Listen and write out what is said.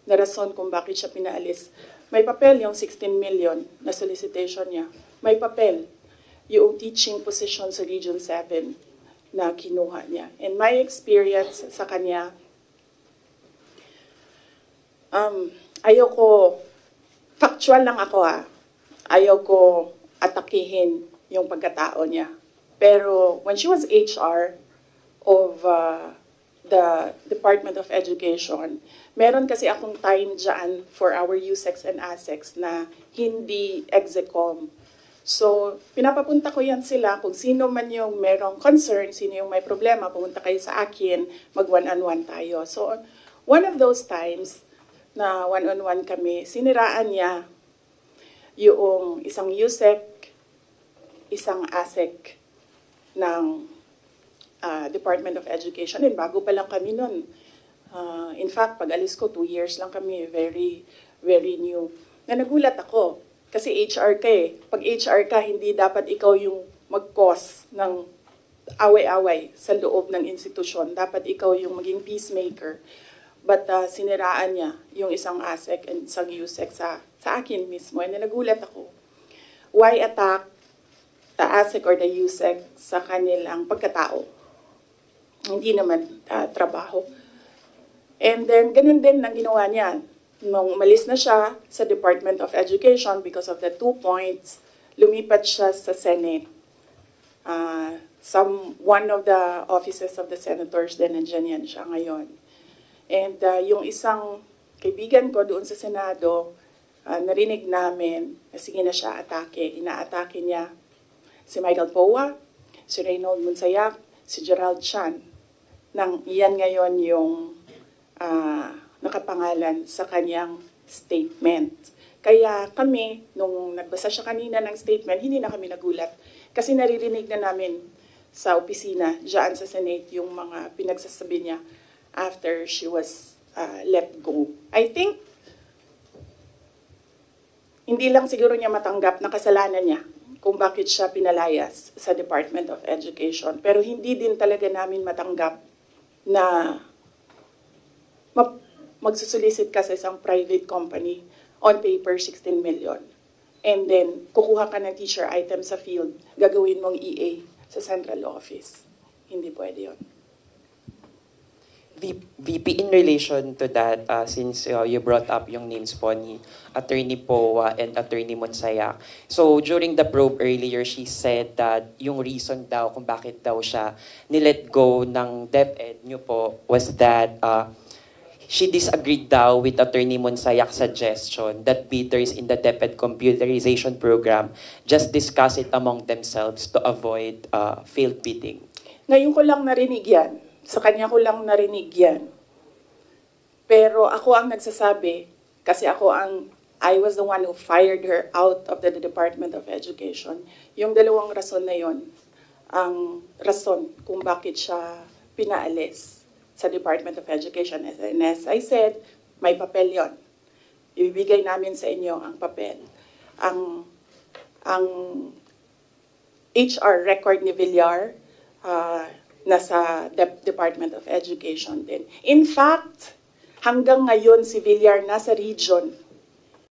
na rason kung bakit siya pinaalis. May papel yung 16 million na solicitation niya. May papel yung teaching position sa Region 7 na kinuha niya. And my experience sa kanya, ayoko, factual lang ako ayoko atakihin yung pagkatao niya. Pero when she was HR of the Department of Education, meron kasi akong time dyan for our USEX and ASEX na hindi execom. So, pinapapunta ko yan sila kung sino man yung merong concern, sino yung may problema, pumunta kayo sa akin, mag one-on-one tayo. So, one of those times na one-on-one kami, siniraan niya yung isang USEC, isang ASEC ng Department of Education. And bago pa lang kami nun. In fact, pag alis ko, 2 years lang kami, very, very new. Na nagulat ako. Kasi HR ka Pag HR ka, hindi dapat ikaw yung mag-cause ng away-away sa loob ng institusyon. Dapat ikaw yung maging peacemaker. But siniraan niya yung isang ASEC and isang USEC sa akin mismo. And nagulat ako. Why attack the ASEC or the USEC sa kanilang pagkatao? Hindi naman trabaho. And then, ganun din ang ginawa niya. Nung umalis na siya sa Department of Education because of the 2 points, lumipat siya sa Senate. One of the offices of the senators din, nandiyan yan siya ngayon. And yung isang kaibigan ko doon sa Senado, narinig namin na sige na siya atake. Inaatake niya si Michael Poa, si Reynold Monsayak, si Gerald Chan. Iyan ngayon yung nakapangalan sa kanyang statement. Kaya kami, nung nagbasa siya kanina ng statement, hindi na kami nagulat. Kasi naririnig na namin sa opisina, dyan sa Senate, yung mga pinagsasabi niya after she was let go. I think, hindi lang siguro niya matanggap na kasalanan niya kung bakit siya pinalayas sa Department of Education. Pero hindi din talaga namin matanggap na magsusolicit ka sa isang private company on paper 16 million. And then, kukuha ka ng teacher item sa field, gagawin mong EA sa central office. Hindi pwede yun. VP, in relation to that, since you brought up yung names po ni Attorney Poa and Attorney Monsayak. So during the probe earlier, she said that yung reason daw kung bakit daw siya nilet go ng DepEd nyo po was that she disagreed daw with Attorney Monsayak's suggestion that bidders in the DepEd computerization program just discuss it among themselves to avoid failed bidding. Ngayon ko lang narinig yan. Sa kanya ko lang narinig yan. Pero ako ang nagsasabi, kasi I was the one who fired her out of the Department of Education. Yung dalawang rason na yon, ang rason kung bakit siya pinaalis sa Department of Education. And as I said, may papel yon. Ibibigay namin sa inyo ang papel. Ang HR record ni Villar, nasa Department of Education din. In fact, hanggang ngayon si Villar nasa region